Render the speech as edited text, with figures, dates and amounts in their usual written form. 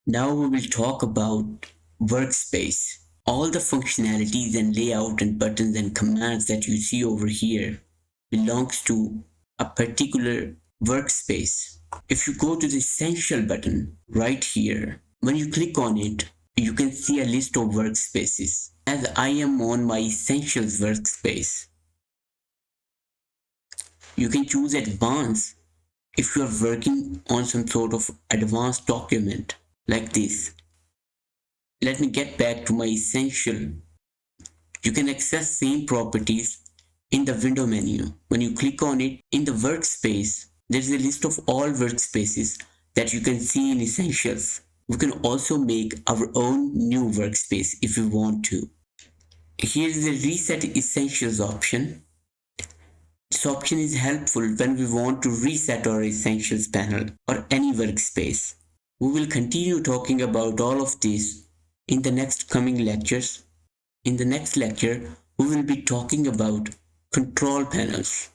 Now we will talk about Workspace. All the functionalities and layout and buttons and commands that you see over here belongs to a particular workspace. If you go to the Essential button right here, when you click on it, you can see a list of workspaces. As I am on my Essentials workspace, you can choose Advanced if you are working on some sort of advanced document like this. Let me get back to my Essential. You can access same properties in the window menu. When you click on it in the workspace, there is a list of all workspaces that you can see in Essentials. We can also make our own new workspace if we want to. Here is the Reset Essentials option. This option is helpful when we want to reset our Essentials panel or any workspace. We will continue talking about all of this in the next coming lectures. In the next lecture, we will be talking about control panels.